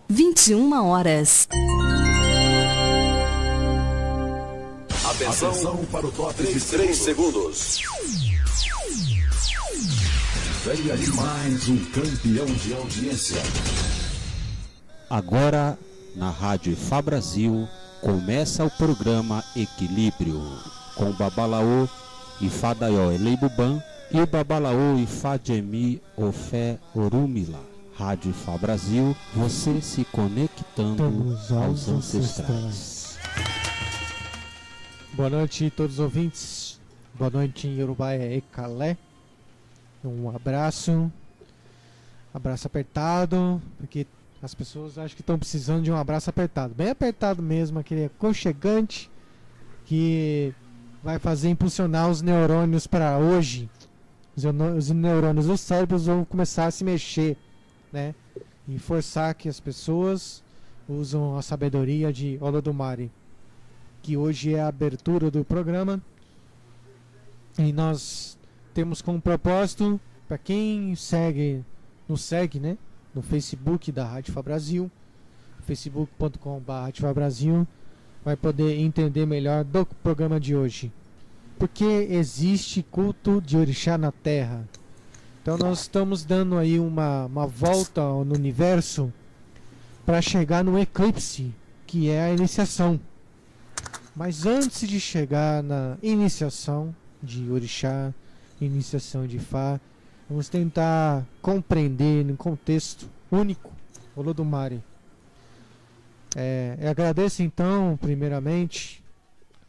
21 horas. Atenção para o top de 3 segundos. Venha de mais um campeão de audiência. Agora, na Rádio Ifá Brasil, começa o programa Equilíbrio, com o Babalaô Ifá Daió Eleibuban e o Babalaô Ifá Jemi Ofé Orumila. Rádio Ifá Brasil, você se conectando aos ancestrais. Boa noite a todos os ouvintes. Boa noite em Yorubá é Ekalé. Um abraço apertado, porque as pessoas acham que estão precisando de um abraço apertado, bem apertado mesmo, aquele aconchegante que vai fazer impulsionar os neurônios para hoje. Os neurônios dos cérebros vão começar a se mexer, né? E forçar que as pessoas usam a sabedoria de Olodumare, que hoje é a abertura do programa. E nós temos como propósito, para quem nos segue, né, no Facebook da Rádio Ifá Brasil, facebook.com/radioifabrasil, vai poder entender melhor do programa de hoje. Porque existe culto de orixá na Terra. Então nós estamos dando aí uma volta no universo para chegar no eclipse, que é a iniciação. Mas antes de chegar na iniciação de orixá, iniciação de Ifá, vamos tentar compreender no contexto único Olodumare. Eu agradeço então, primeiramente,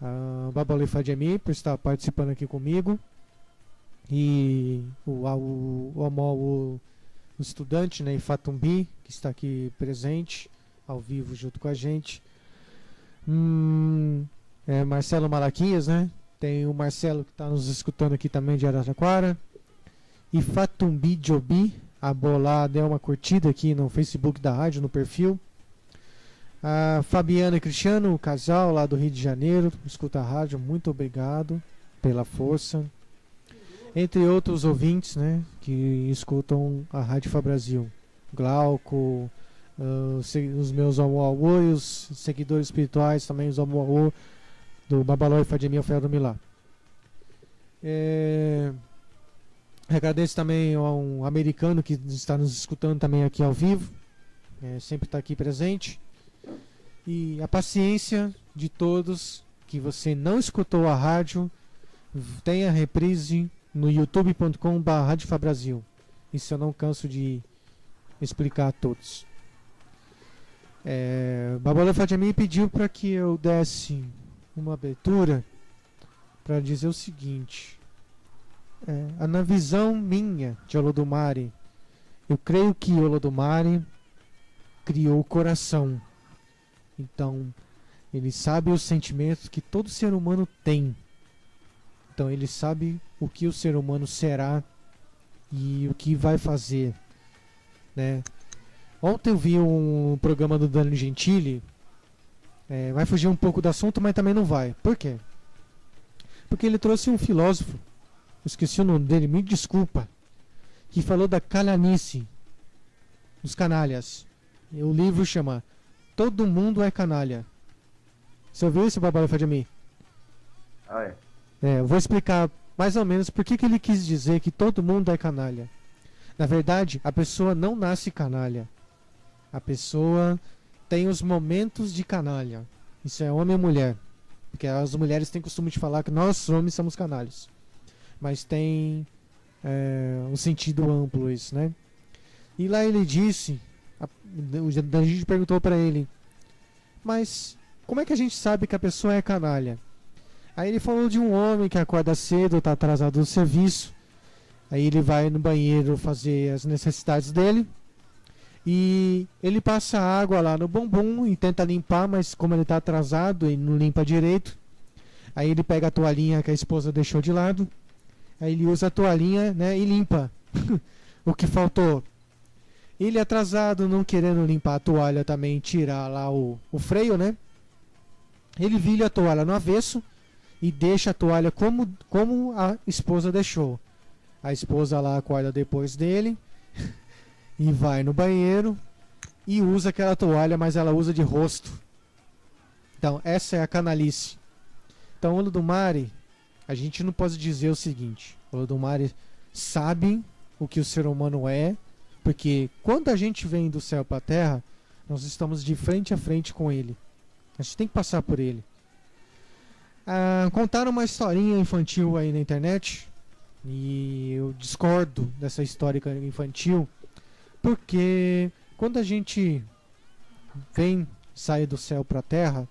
a Babalaô Ifá Jemi por estar participando aqui comigo, e o estudante, né, Ifá Tumbi, que está aqui presente, ao vivo junto com a gente. Marcelo Malaquias, né? Tem o Marcelo que está nos escutando aqui também de Araraquara. Ifá Tumbi Jobi, a Bolá deu uma curtida aqui no Facebook da rádio, no perfil. A Fabiana e Cristiano, o casal lá do Rio de Janeiro, escuta a rádio, muito obrigado pela força. Entre outros ouvintes, né, que escutam a Rádio Ifá Brasil. Glauco, os meus Omuauô e os seguidores espirituais também, os Omuauô do Babalaô Ifá Jemi Ofé Orumila. Agradeço também a um americano que está nos escutando também aqui ao vivo, sempre está aqui presente. E a paciência de todos, que você não escutou a rádio, tem a reprise no youtube.com/Rádio Ifá Brasil. Isso eu não canso de explicar a todos. Babalaô Ifá Jemi pediu para que eu desse uma abertura para dizer o seguinte: na visão minha de Olodumare, eu creio que Olodumare criou o coração. Então, ele sabe os sentimentos que todo ser humano tem. Então, ele sabe o que o ser humano será e o que vai fazer, né? Ontem eu vi um programa do Danilo Gentili. Vai fugir um pouco do assunto, mas também não vai. Por quê? Porque ele trouxe um filósofo, eu esqueci o nome dele, me desculpa, que falou da calhanice, dos canalhas. E o livro chama Todo Mundo é Canalha. Você ouviu isso, Babalaô Ifá Jemi? Eu vou explicar mais ou menos por que ele quis dizer que todo mundo é canalha. Na verdade, a pessoa não nasce canalha. A pessoa tem os momentos de canalha. Isso é homem e mulher. Porque as mulheres têm costume de falar que nós homens somos canalhas. Mas tem um sentido amplo isso, né? E lá ele disse, a gente perguntou para ele, mas como é que a gente sabe que a pessoa é canalha? Aí ele falou de um homem que acorda cedo, está atrasado no serviço. Aí ele vai no banheiro fazer as necessidades dele. E ele passa água lá no bumbum e tenta limpar, mas como ele está atrasado, ele não limpa direito. Aí ele pega a toalhinha que a esposa deixou de lado. Aí ele usa a toalhinha, né, e limpa o que faltou. Ele atrasado, não querendo limpar a toalha também, tirar lá o freio, né? Ele vira a toalha no avesso e deixa a toalha como a esposa deixou. A esposa lá acorda depois dele e vai no banheiro e usa aquela toalha, mas ela usa de rosto. Então, essa é a canalice. Então, Olodumare, a gente não pode dizer o seguinte: Olodumare sabe o que o ser humano é, porque quando a gente vem do céu para a terra, nós estamos de frente a frente com ele. A gente tem que passar por ele. Contaram uma historinha infantil aí na internet, e eu discordo dessa história infantil, porque quando a gente sai do céu para a terra,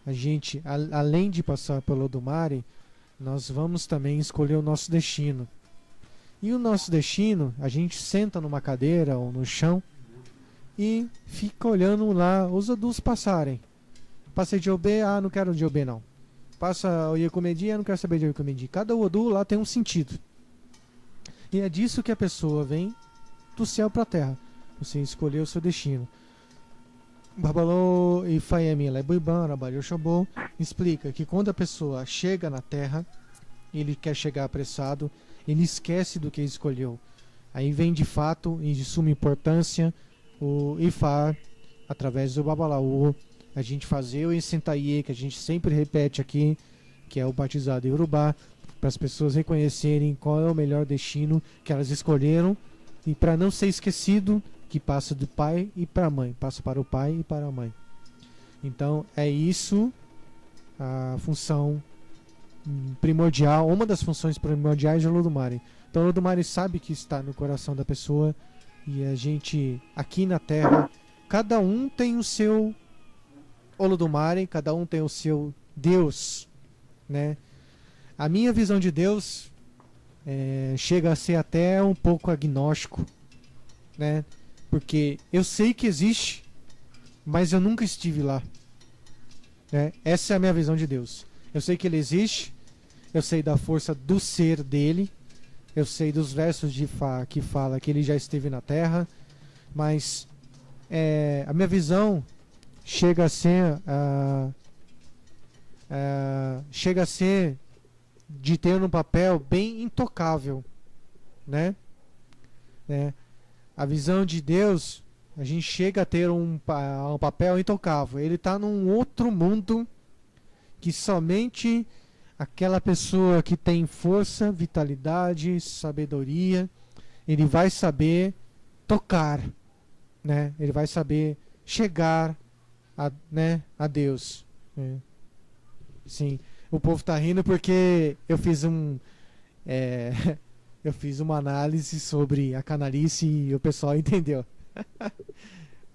a gente, além de passar pelo Olodumare, nós vamos também escolher o nosso destino. E o nosso destino, a gente senta numa cadeira ou no chão e fica olhando lá os odus passarem. Passei de Obê, não quero de Obê não. Passa o Yekomedi, não quero saber de Yekomedi. Cada odu lá tem um sentido. E é disso que a pessoa vem do céu para a terra. Você escolheu o seu destino. Babalô e Fayemi Lebuiban, Rabalho Shobô, explica que quando a pessoa chega na terra, ele quer chegar apressado, ele esquece do que escolheu. Aí vem de fato e de suma importância o Ifá, através do Babalaô, a gente fazer o Insentaie, que a gente sempre repete aqui, que é o batizado Yorubá, para as pessoas reconhecerem qual é o melhor destino que elas escolheram, e para não ser esquecido, que passa do pai e para a mãe, passa para o pai e para a mãe. Então é isso a função primordial, uma das funções primordiais de Olodumare. Então Olodumare sabe que está no coração da pessoa, e a gente aqui na Terra, cada um tem o seu Olodumare, cada um tem o seu Deus, né? A minha visão de Deus chega a ser até um pouco agnóstico, né? Porque eu sei que existe, mas eu nunca estive lá, né? Essa é a minha visão de Deus. Eu sei que ele existe, eu sei da força do ser dele, eu sei dos versos de Fá que fala que ele já esteve na Terra, mas a minha visão chega a ser de ter um papel bem intocável, né? A visão de Deus, a gente chega a ter um papel intocável. Ele está num outro mundo que somente aquela pessoa que tem força, vitalidade, sabedoria, ele vai saber tocar, né? Ele vai saber chegar a Deus. Né? Sim, o povo está rindo porque eu fiz eu fiz uma análise sobre a canalice e o pessoal entendeu.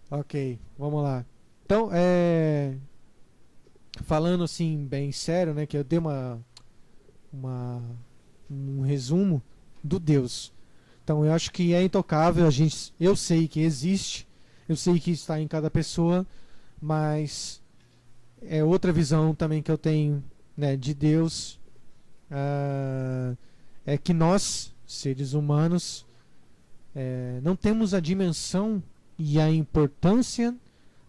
Ok, vamos lá. Então, falando assim bem sério, né, que eu dei um resumo do Deus. Então, eu acho que é intocável, eu sei que existe, eu sei que está em cada pessoa, mas é outra visão também que eu tenho, né, de Deus, é que nós, seres humanos, não temos a dimensão e a importância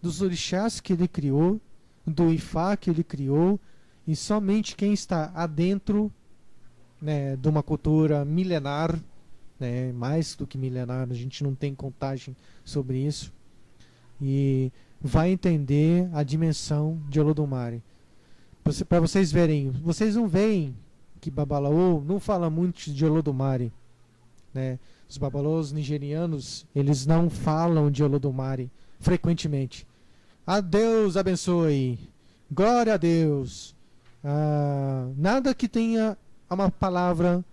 dos orixás que ele criou, do Ifá que ele criou, e somente quem está adentro, né, de uma cultura milenar, né, mais do que milenar, a gente não tem contagem sobre isso, e vai entender a dimensão de Olodumare. Para vocês verem, vocês não veem que Babalaô não fala muito de Olodumare, né? Os babalaôs nigerianos, eles não falam de Olodumare frequentemente. A Deus abençoe, glória a Deus, nada que tenha uma palavra,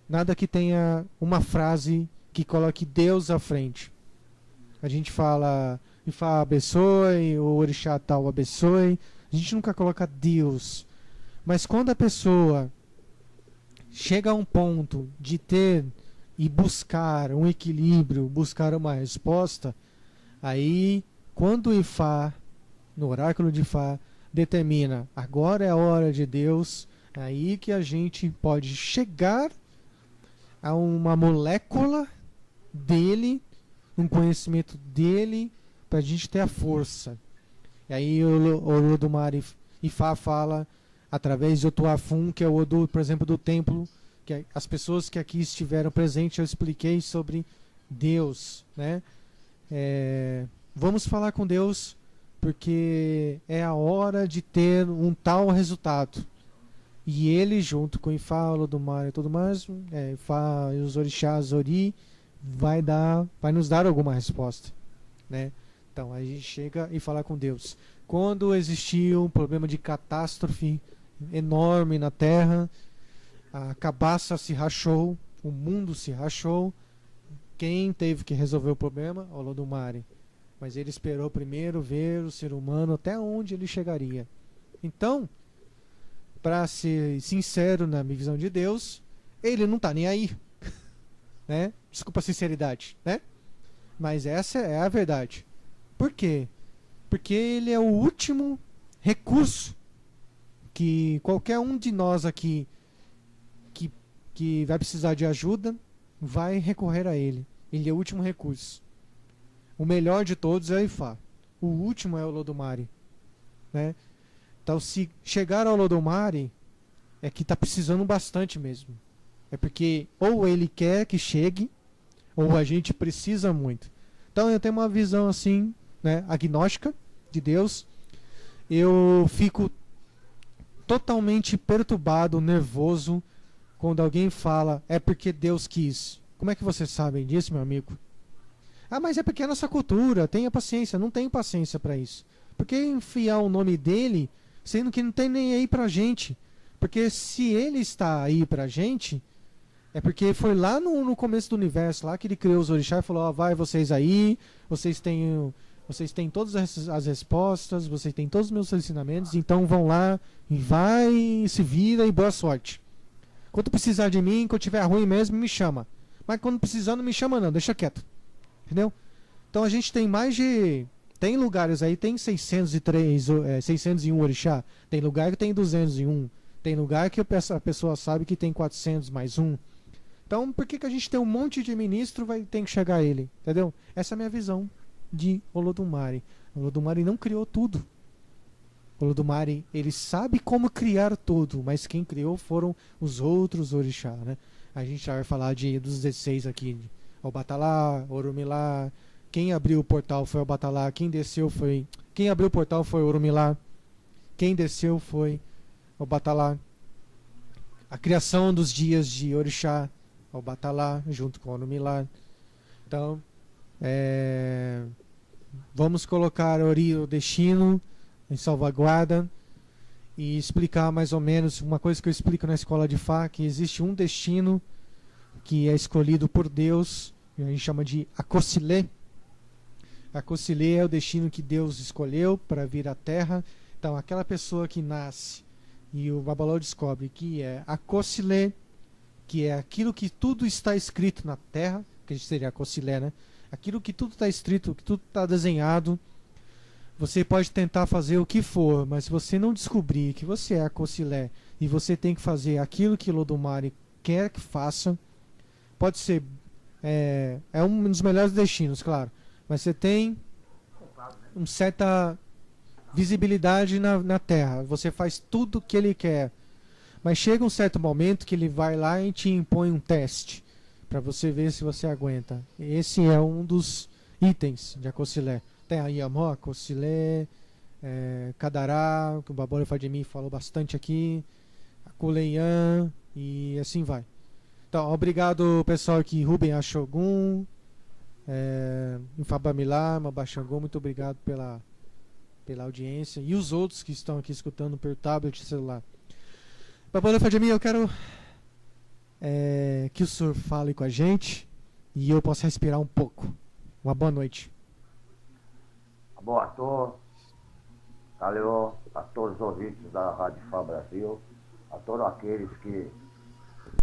nada que tenha uma frase que coloque Deus à frente. A gente fala Ifá abençoe, ou orixá tal abençoe, a gente nunca coloca Deus. Mas quando a pessoa chega a um ponto de ter e buscar um equilíbrio, buscar uma resposta, aí quando o Ifá, no oráculo de Ifá, determina agora é a hora de Deus, é aí que a gente pode chegar a uma molécula dele, um conhecimento dele, para a gente ter a força. E aí o Olodumare Ifá fala através de Otuafum, que é o Odu, por exemplo, do templo, que as pessoas que aqui estiveram presentes, eu expliquei sobre Deus, né? Vamos falar com Deus, porque é a hora de ter um tal resultado. E ele, junto com o Ifá, o Olodumare e tudo mais, Ifá e os orixás, Ori, vai nos dar alguma resposta, né? Então a gente chega e fala com Deus. Quando existia um problema de catástrofe enorme na Terra, a cabaça se rachou, o mundo se rachou, quem teve que resolver o problema? O Olodumare. Mas ele esperou primeiro ver o ser humano até onde ele chegaria. Então, para ser sincero na minha visão de Deus, ele não está nem aí. Né? Desculpa a sinceridade, né? Mas essa é a verdade. Por quê? Porque ele é o último recurso que qualquer um de nós aqui que vai precisar de ajuda vai recorrer a ele. Ele é o último recurso. O melhor de todos é o Ifá. O último é o Olodumare, né? Então, se chegar ao Olodumare, é que está precisando bastante mesmo. É porque ou ele quer que chegue, ou a gente precisa muito. Então, eu tenho uma visão assim, né, agnóstica de Deus. Eu fico totalmente perturbado, nervoso, quando alguém fala, é porque Deus quis. Como é que vocês sabem disso, meu amigo? Ah, mas é porque é nossa cultura, tenha paciência. Não tenho paciência para isso. Por que enfiar o nome dele, sendo que não tem nem aí pra gente? Porque se ele está aí pra gente, é porque foi lá no começo do universo, lá que ele criou os orixás e falou, ó, vai vocês aí, vocês têm todas as respostas, vocês têm todos os meus ensinamentos, então vão lá e vai, se vira e boa sorte. Quando precisar de mim, quando tiver ruim mesmo, me chama. Mas quando precisar, não me chama não, deixa quieto. Entendeu? Então a gente tem mais de... Tem lugares aí, tem 601 orixá. Tem lugar que tem 201. Tem lugar que a pessoa sabe que tem 400 mais um. Então por que a gente tem um monte de ministro vai ter que chegar a ele? Entendeu? Essa é a minha visão de Olodumare. Olodumare não criou tudo. Olodumare, ele sabe como criar tudo, mas quem criou foram os outros orixá, né? A gente já vai falar dos 16 aqui. Obatalá, Orumilá. Quem abriu o portal foi Obatalá. Quem abriu o portal foi Orumilá. Quem desceu foi Obatalá. A criação dos dias de orixá, Obatalá, junto com Orumilá. Então, vamos colocar o destino em salvaguarda e explicar mais ou menos uma coisa que eu explico na escola de Fá, que existe um destino que é escolhido por Deus, que a gente chama de Akosile. Akosile é o destino que Deus escolheu para vir à Terra. Então, aquela pessoa que nasce e o Babalao descobre que é Akosile, que é aquilo que tudo está escrito na Terra, que seria Akosile, né? Aquilo que tudo está escrito, que tudo está desenhado. Você pode tentar fazer o que for, mas se você não descobrir que você é Akosile e você tem que fazer aquilo que Olodumare quer que faça, pode ser um dos melhores destinos, claro, mas você tem uma certa visibilidade na Terra, você faz tudo o que ele quer, mas chega um certo momento que ele vai lá e te impõe um teste para você ver se você aguenta. Esse é um dos itens de Akosile. Tem a Yamó, Akosile, Kadará, que o Babalao Fadimi falou bastante aqui, a Kuleian e assim vai. Então, obrigado pessoal aqui, Ruben Ashogun, Infabamilá, Mabaxangô, muito obrigado pela audiência e os outros que estão aqui escutando pelo tablet e celular. Babalao Fadimi, eu quero que o senhor fale com a gente e eu possa respirar um pouco. Uma boa noite. Boa noite, valeu a todos os ouvintes da Rádio Fá Brasil, a todos aqueles que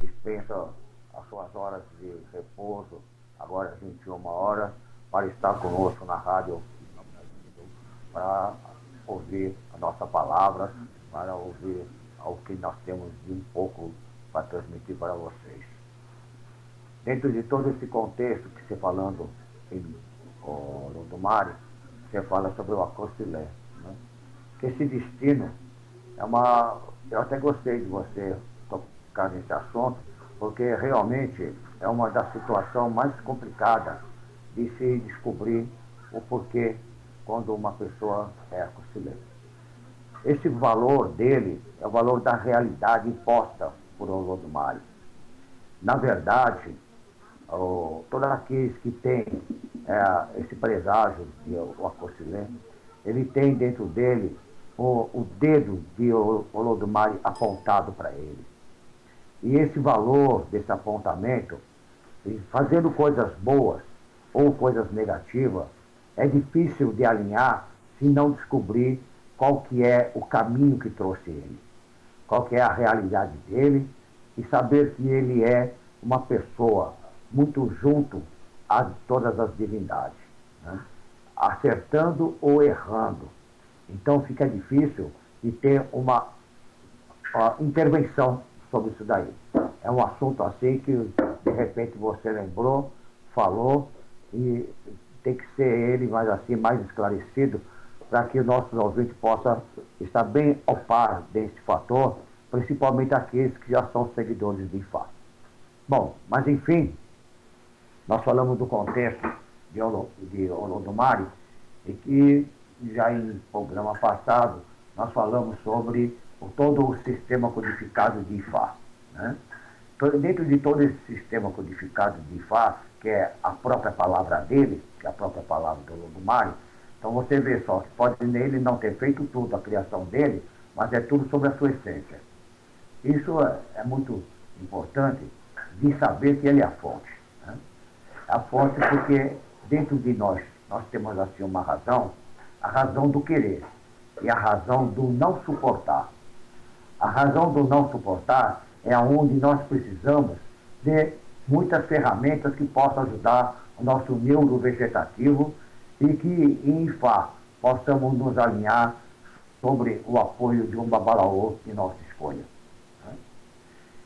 dispensam as suas horas de repouso, agora às 21 horas, para estar conosco na Rádio Fá Brasil, para ouvir a nossa palavra, para ouvir o que nós temos de um pouco para transmitir para vocês. Dentro de todo esse contexto que você falando em Olodumare, você fala sobre o Akosile, né? Que esse destino é uma... Eu até gostei de você tocar nesse assunto, porque realmente é uma das situações mais complicadas de se descobrir o porquê quando uma pessoa é costilheira. Esse valor dele é o valor da realidade imposta por Olodumare. Na verdade, todos aqueles que têm esse presságio de Ocossilê, ele tem dentro dele o dedo de Olodumare apontado para ele. E esse valor desse apontamento, fazendo coisas boas ou coisas negativas, é difícil de alinhar se não descobrir qual que é o caminho que trouxe ele, qual que é a realidade dele, e saber que ele é uma pessoa muito junto a todas as divindades, né? Acertando ou errando. Então fica difícil de ter uma intervenção sobre isso daí. É um assunto assim que de repente você lembrou, falou, e tem que ser ele mais assim, mais esclarecido, para que o nosso ouvinte possa estar bem ao par desse fator, principalmente aqueles que já são seguidores de Ifá. Bom, mas enfim, nós falamos do contexto de Olodumare, e que já em programa passado nós falamos sobre todo o sistema codificado de Ifá, né? Dentro de todo esse sistema codificado de Ifá, que é a própria palavra dele, que é a própria palavra do Olodumare, então você vê só que pode nele não ter feito tudo, a criação dele, mas é tudo sobre a sua essência. Isso é muito importante de saber que ele é a fonte, né? A fonte porque dentro de nós temos assim uma razão, a razão do querer e a razão do não suportar. A razão do não suportar é onde nós precisamos de muitas ferramentas que possam ajudar o nosso neuro vegetativo e que em Ifá possamos nos alinhar sobre o apoio de um babalaô de nossa escolha, né?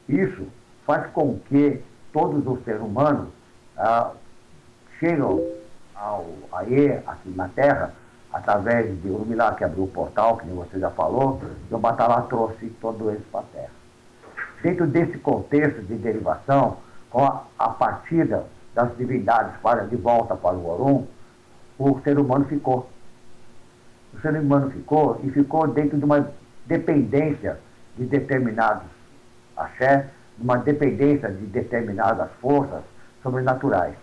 Isso faz com que todos os seres humanos chegam ao Aê, aqui na Terra, através de Urumilá, que abriu o portal, que você já falou, e o Batalá trouxe todo eles para a Terra. Dentro desse contexto de derivação, com a partida das divindades de volta para o Orum, o ser humano ficou. O ser humano ficou e ficou dentro de uma dependência de determinados axé, de uma dependência de determinadas forças sobrenaturais.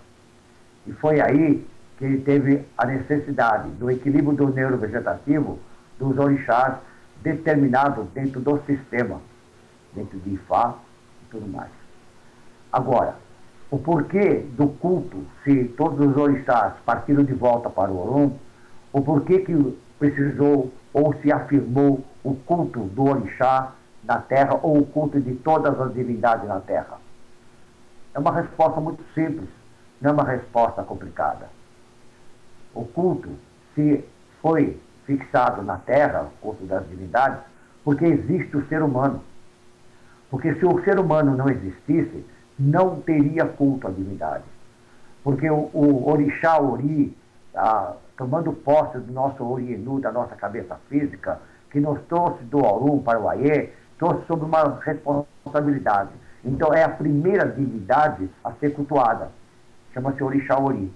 E foi aí que ele teve a necessidade do equilíbrio do neurovegetativo dos orixás determinado dentro do sistema, dentro de Ifá e tudo mais. Agora, o porquê do culto, se todos os orixás partiram de volta para o Orum, o porquê que precisou ou se afirmou o culto do orixá na Terra ou o culto de todas as divindades na Terra? É uma resposta muito simples, não é uma resposta complicada. O culto se foi fixado na Terra, o culto das divindades, porque existe o ser humano. Porque se o ser humano não existisse, não teria culto à divindade. Porque o orixá Ori, tomando posse do nosso Orienu, da nossa cabeça física, que nos trouxe do Orum para o Aê, trouxe sobre uma responsabilidade. Então é a primeira divindade a ser cultuada. Chama-se orixá Ori.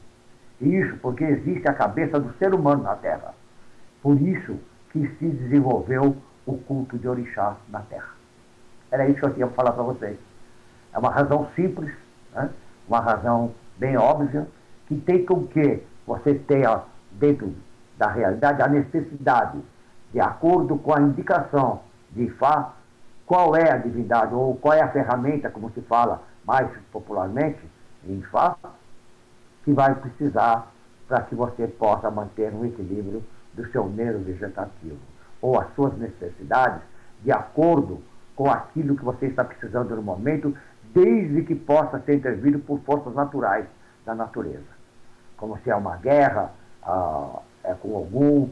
Isso porque existe a cabeça do ser humano na Terra. Por isso que se desenvolveu o culto de orixá na Terra. Era isso que eu tinha para falar para vocês. É uma razão simples, né? Uma razão bem óbvia, que tem com que você tenha dentro da realidade a necessidade, de acordo com a indicação de Ifá, qual é a divindade ou qual é a ferramenta, como se fala mais popularmente em Ifá, que vai precisar para que você possa manter um equilíbrio do seu neuro vegetativo ou as suas necessidades de acordo com aquilo que você está precisando no momento, desde que possa ser intervido por forças naturais da natureza. Como se é uma guerra, é com Ogum,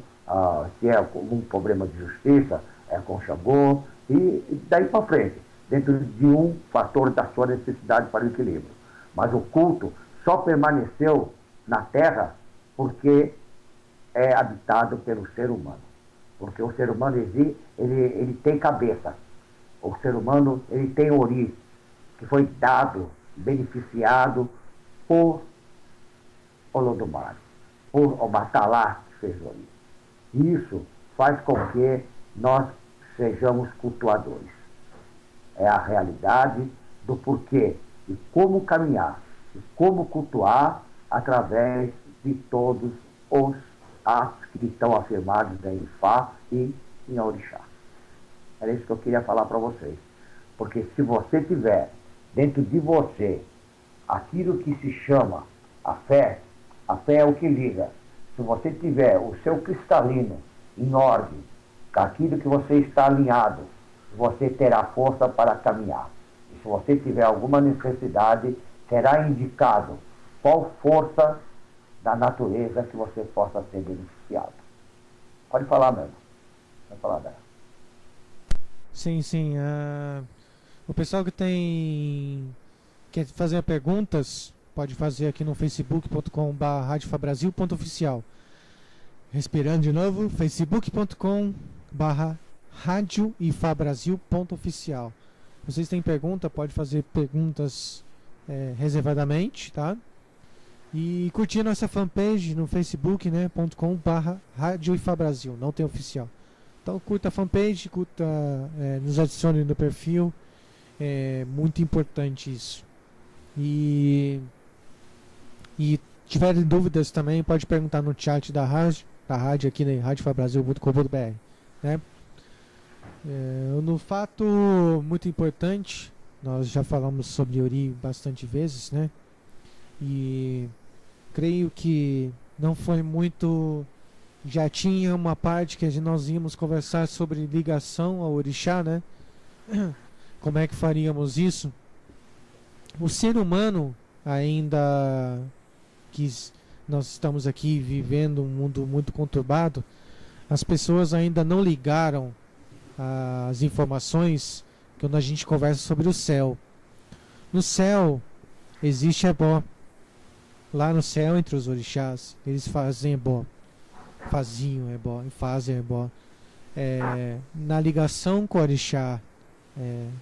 se é algum problema de justiça, é com Xangô, e daí para frente, dentro de um fator da sua necessidade para o equilíbrio. Mas o culto só permaneceu na Terra porque é habitado pelo ser humano. Porque o ser humano ele tem cabeça. O ser humano ele tem Ori, que foi dado, beneficiado por Olodumare, por Obatalá que fez ali. Isso faz com que nós sejamos cultuadores. É a realidade do porquê e como caminhar e como cultuar através de todos os atos que estão afirmados em Ifá e em Orixá. Era isso que eu queria falar para vocês. Porque se você tiver dentro de você aquilo que se chama a fé é o que liga. Se você tiver o seu cristalino em ordem, com aquilo que você está alinhado, você terá força para caminhar. E se você tiver alguma necessidade, será indicado qual força da natureza que você possa ser beneficiado. Pode falar mesmo. Pode falar dela. Sim, sim. O pessoal que quer fazer perguntas, pode fazer aqui no facebook.com/radiofabrasil.oficial. Respirando de novo, facebook.com/radioifabrasil.oficial. Vocês têm pergunta, pode fazer perguntas reservadamente, tá? E curtir nossa fanpage no facebook, né, .com/radioifabrasil, não tem oficial. Então curta a fanpage, nos adicione no perfil, é muito importante isso. E tiverem dúvidas também, pode perguntar no chat da rádio aqui na radiofabrasil.com.br, né? No fato muito importante, nós já falamos sobre Ori bastante vezes, né? E creio que não foi muito. Já tinha uma parte que nós íamos conversar sobre ligação ao Orixá, né? Como é que faríamos isso? O ser humano, ainda que nós estamos aqui vivendo um mundo muito conturbado, as pessoas ainda não ligaram as informações quando a gente conversa sobre o céu. No céu existe ebó. Lá no céu, entre os orixás, eles fazem ebó. Faziam ebó e fazem ebó. Na ligação com o orixá,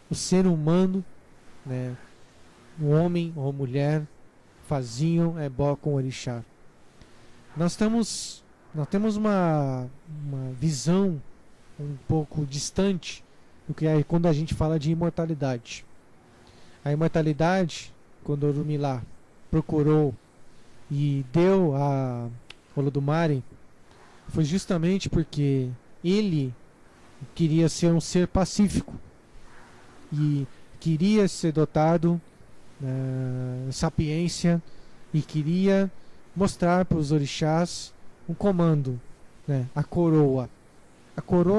o ser humano, né, o homem ou mulher, faziam ebó com o orixá. Nós temos uma visão um pouco distante do que é quando a gente fala de imortalidade. A imortalidade, quando Orumilá procurou e deu a Olodumare, foi justamente porque ele queria ser um ser pacífico e queria ser dotado sapiência e queria mostrar para os orixás um comando, né? A coroa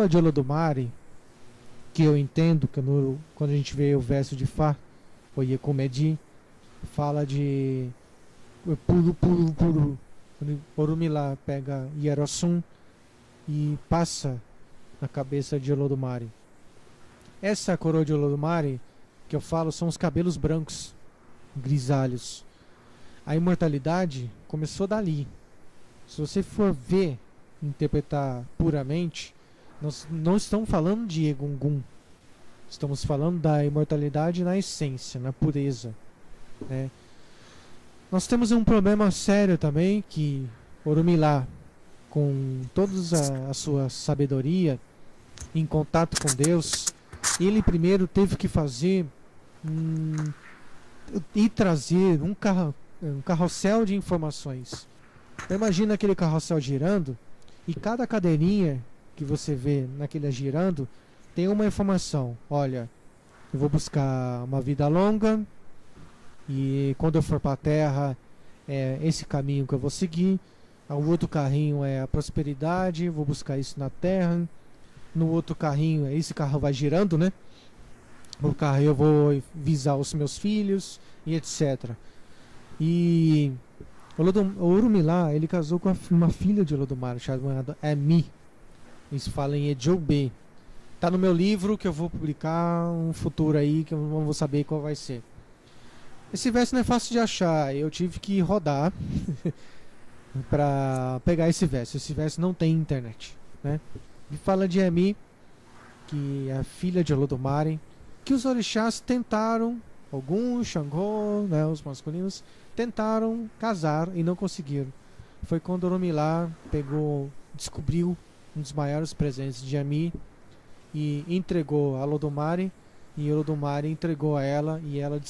de Olodumare, que eu entendo que quando a gente vê o verso de Fá, o Yekomedi, fala de puru. Quando Orumilá pega Hierossum e passa na cabeça de Olodumare. Essa coroa de Olodumare que eu falo são os cabelos brancos, grisalhos. A imortalidade começou dali. Se você for ver, interpretar puramente, nós não estamos falando de Egungun. Estamos falando da imortalidade na essência, na pureza, né? Nós temos um problema sério também, que Orumilá, com toda a sua sabedoria, em contato com Deus, ele primeiro teve que fazer e trazer um carrossel de informações. Imagina aquele carrossel girando e cada cadeirinha que você vê naquele girando tem uma informação. Olha, eu vou buscar uma vida longa e quando eu for para a Terra é esse caminho que eu vou seguir. O outro carrinho é a prosperidade, vou buscar isso na Terra. No outro carrinho, esse carro vai girando, né? O carro eu vou visar os meus filhos e etc. E o Orumilá, ele casou com uma filha de Olodumare chamada Emi. Eles falam em Ejobê. Tá no meu livro que eu vou publicar um futuro aí que eu não vou saber qual vai ser. Esse verso não é fácil de achar. Eu tive que rodar para pegar esse verso. Esse verso não tem internet, né? E fala de Emi, que é a filha de Olodumare, que os orixás tentaram, alguns, Xangô, né, os masculinos, tentaram casar e não conseguiram. Foi quando Oromilá descobriu um dos maiores presentes de Ami e entregou a Lodomari, e Lodomari entregou a ela, e ela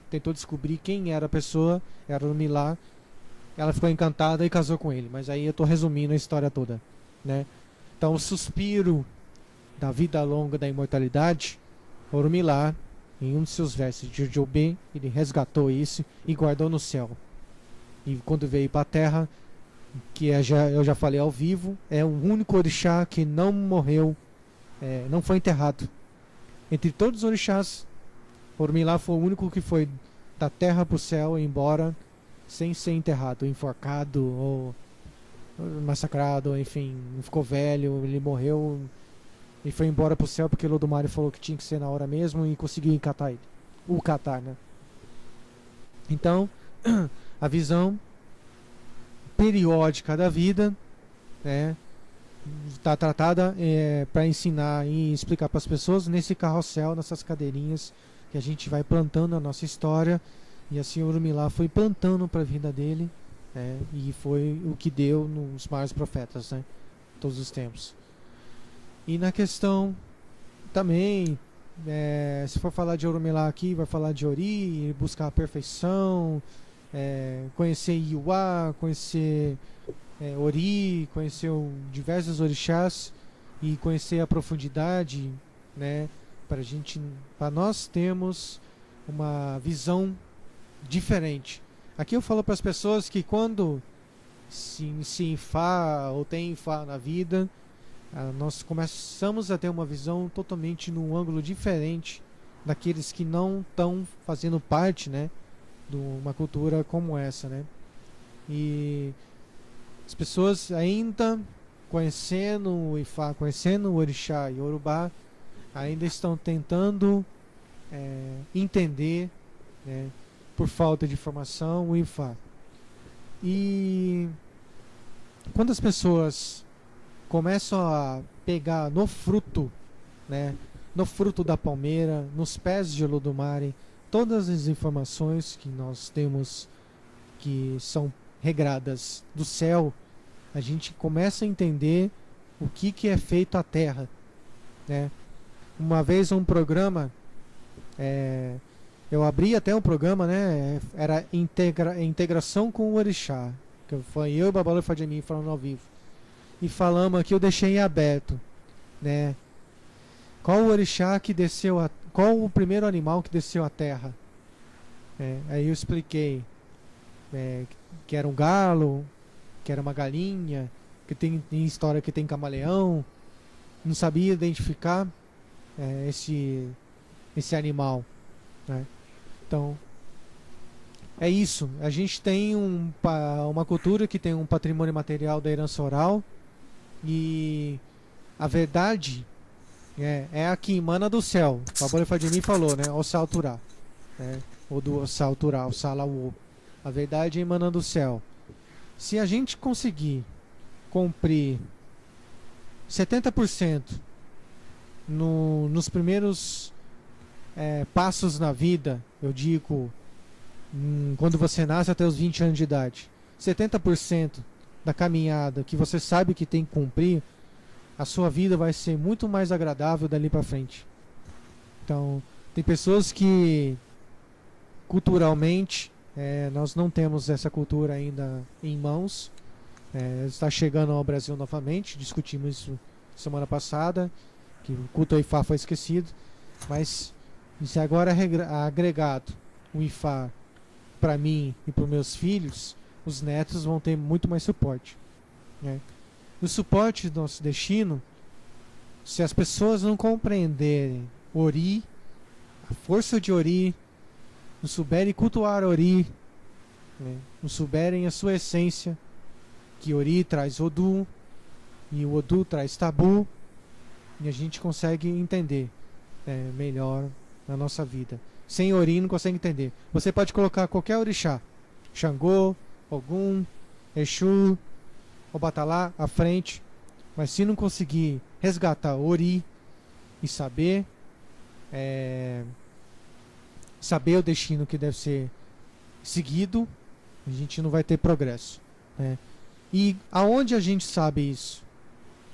tentou descobrir quem era a pessoa, era Oromilá. Ela ficou encantada e casou com ele, mas aí eu estou resumindo a história toda, né? Então o suspiro da vida longa da imortalidade, Oromilá, em um de seus versos de Jojobê, ele resgatou isso e guardou no céu. E quando veio para a terra, eu já falei ao vivo, é o único orixá que não morreu, não foi enterrado. Entre todos os orixás, Oromilá foi o único que foi da terra para o céu e embora sem ser enterrado, enforcado ou massacrado, enfim, ficou velho, ele morreu e foi embora para o céu porque Lodomari falou que tinha que ser na hora mesmo e conseguiu catar ele, né? Então, a visão periódica da vida, né, está tratada para ensinar e explicar para as pessoas nesse carrossel, nessas cadeirinhas que a gente vai plantando a nossa história, e assim o Oromilá foi plantando para a vida dele, e foi o que deu nos maiores profetas, né, todos os tempos. E na questão também, se for falar de Oromilá aqui, vai falar de Ori, buscar a perfeição, conhecer Iwa, conhecer Ori, conhecer diversos orixás e conhecer a profundidade, né, para nós termos uma visão diferente. Aqui eu falo para as pessoas que quando se Ifá ou tem Ifá na vida, nós começamos a ter uma visão totalmente num ângulo diferente daqueles que não estão fazendo parte, né, de uma cultura como essa, né? E as pessoas ainda conhecendo o Ifá, conhecendo o Orixá e Yorubá, ainda estão tentando entender, né, por falta de informação, o Ifá. E quando as pessoas começam a pegar no fruto, né, no fruto da palmeira, nos pés de Olodumare, todas as informações que nós temos que são regradas do céu, a gente começa a entender o que é feito a terra, né? Uma vez um programa, eu abri até um programa, né? Era integração com o Orixá, que foi eu e o Babalô Fadjemi falando ao vivo, e falamos aqui, eu deixei em aberto, né? Qual o Orixá que desceu qual o primeiro animal que desceu à terra? Aí eu expliquei que era um galo, que era uma galinha, que tem história que tem camaleão. Não sabia identificar esse animal, né? Então é isso. A gente tem uma cultura que tem um patrimônio material da herança oral, e a verdade é a que emana do céu. O Babalô Fadjemi falou, né? O Salturá, né? Ou do Salturá, o Salawo. A verdade emana do céu. Se a gente conseguir cumprir 70% nos primeiros passos na vida, eu digo, quando você nasce até os 20 anos de idade, 70% da caminhada que você sabe que tem que cumprir, a sua vida vai ser muito mais agradável dali para frente. Então, tem pessoas que culturalmente nós não temos essa cultura ainda em mãos. Está chegando ao Brasil novamente, discutimos isso semana passada, que o culto ao Ifá foi esquecido, mas se agora é agregado o Ifá para mim e para os meus filhos, os netos vão ter muito mais suporte, né? O suporte do nosso destino, se as pessoas não compreenderem Ori, a força de Ori, não souberem cultuar Ori, né, não souberem a sua essência, que Ori traz Odu e o Odu traz Tabu, e a gente consegue entender melhor na nossa vida. Sem Ori não consegue entender. Você pode colocar qualquer orixá, Xangô, Ogum, Exu, Obatalá à frente, mas se não conseguir resgatar Ori e saber o destino que deve ser seguido, A gente não vai ter progresso, né? E aonde a gente sabe isso?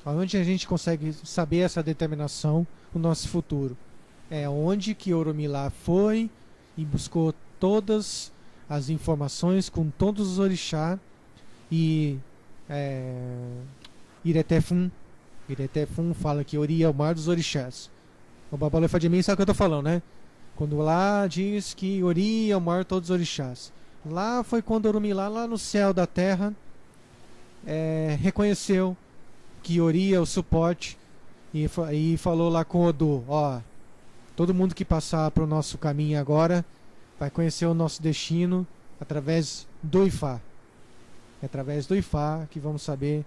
Aonde a gente consegue saber essa determinação, o nosso futuro? É onde que Oromilá foi e buscou todas as informações com todos os orixás e Iretefun fala que Ori é o maior dos orixás. O Babalô e Fademim sabe o que eu tô falando, né? Quando lá diz que Ori é o maior de todos os orixás. Lá foi quando Oromilá, lá no céu da terra, reconheceu que Ori é o suporte e falou lá com Odu, ó, todo mundo que passar para o nosso caminho agora vai conhecer o nosso destino através do Ifá. É através do Ifá que vamos saber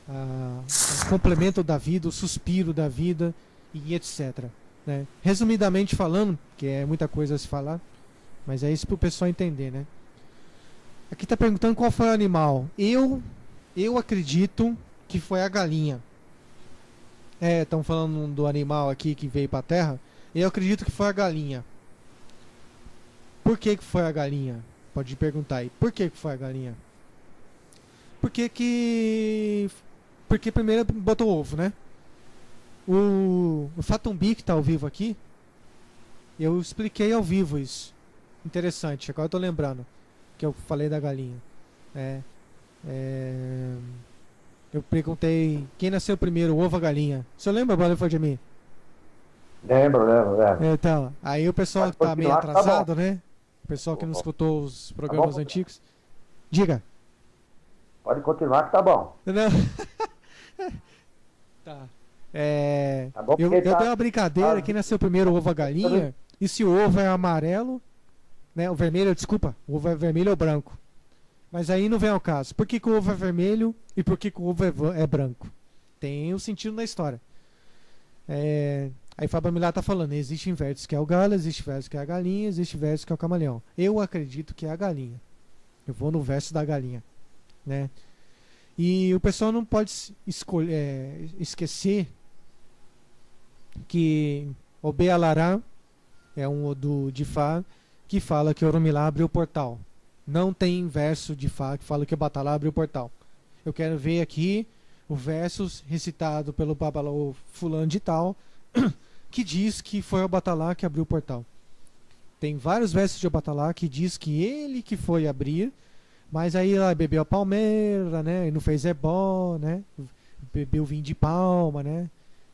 o complemento da vida, o suspiro da vida e etc. Né? Resumidamente falando, que é muita coisa a se falar, mas é isso para o pessoal entender, né? Aqui está perguntando qual foi o animal. Eu acredito que foi a galinha. Estão falando do animal aqui que veio para a Terra. Eu acredito que foi a galinha. Por que foi a galinha? Pode perguntar aí. Por que foi a galinha? Porque primeiro botou ovo, né? O Fatumbi que está ao vivo aqui, eu expliquei ao vivo isso. Interessante, agora eu tô lembrando que eu falei da galinha. Eu perguntei quem nasceu primeiro, o ovo ou a galinha. Você lembra, Balé foi de mim? Lembro. Então, aí o pessoal que tá meio atrasado, né? O pessoal que não escutou os programas antigos. Diga. Pode continuar que tá bom. Não. Tá. Tá bom, Eu porque dei uma brincadeira, quem nasceu primeiro, o ovo ou a galinha. E se o ovo é amarelo, né? O vermelho, desculpa, o ovo é vermelho ou branco. Mas aí não vem ao caso. Por que o ovo é vermelho e por que o ovo é branco? Tem um sentido na história. Aí Fábio Milá tá falando, existe verso que é o galo, existe verso que é a galinha, existe verso que é o camaleão. Eu acredito que é a galinha. Eu vou no verso da galinha, né? E o pessoal não pode esquecer que o Bealará é um Odu de Fá que fala que Oromilá abriu o portal. Não tem verso de Fá que fala que o Batalá abriu o portal. Eu quero ver aqui o verso recitado pelo Babalô fulano de tal que diz que foi o Batalá que abriu o portal. Tem vários versos de Batalá que diz que ele que foi abrir, mas aí ela bebeu a palmeira, né? E não fez ebó, né? Bebeu vinho de palma, né?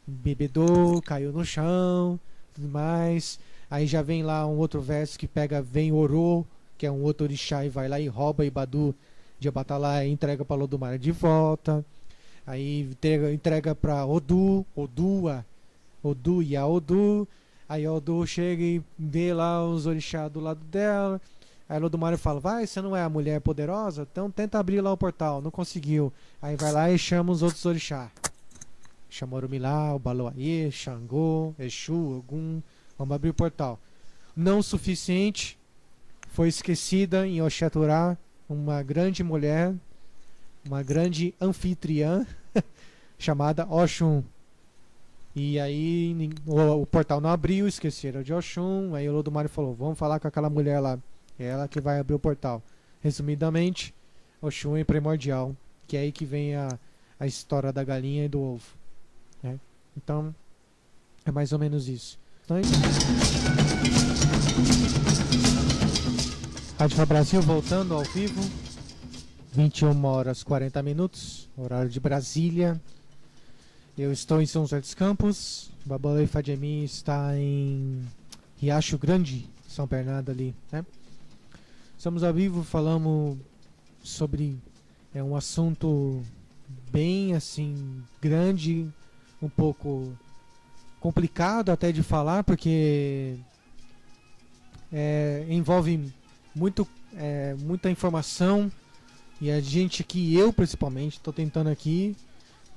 Bebedou, caiu no chão, tudo mais. Aí já vem lá um outro verso que vem Orô, que é um outro orixá, e vai lá e rouba Ibadu de Abatalá e entrega para Lodumare de volta. Aí entrega para Odu e a Odu. Aí a Odu chega e vê lá os orixás do lado dela. Aí Lodumare fala, vai, você não é a mulher poderosa? Então tenta abrir lá o portal. Não conseguiu. Aí vai lá e chama os outros orixás. Chama Oromilá, o Baloaê, Xangô, Exu, Ogum. Vamos abrir o portal. Não o suficiente. Foi esquecida em Oxaturá uma grande mulher, uma grande anfitriã chamada Oxum. E aí o portal não abriu, esqueceram de Oxum. Aí o Lodumare falou, vamos falar com aquela mulher lá. É ela que vai abrir o portal. Resumidamente, Oxum é primordial, que é aí que vem a história da galinha e do ovo, né? Então, é mais ou menos isso. Então, Rádio Fá Brasil voltando ao vivo, 21 horas 40 minutos, horário de Brasília. Eu estou em São José dos Campos, Babalô e Fademim está em Riacho Grande, São Bernardo ali, né? Estamos ao vivo, falamos sobre um assunto bem assim grande, um pouco complicado até de falar, porque envolve muita informação, e a gente aqui, eu principalmente, estou tentando aqui,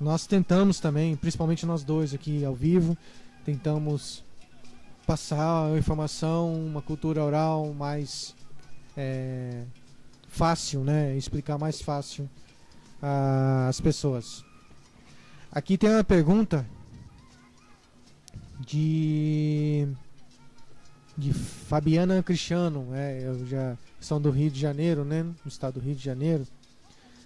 nós tentamos também, principalmente nós dois aqui ao vivo, tentamos passar a informação, uma cultura oral mais fácil, né? Explicar mais fácil às pessoas. Aqui tem uma pergunta de de Fabiana Cristiano, eu já são do Rio de Janeiro, né? No estado do Rio de Janeiro.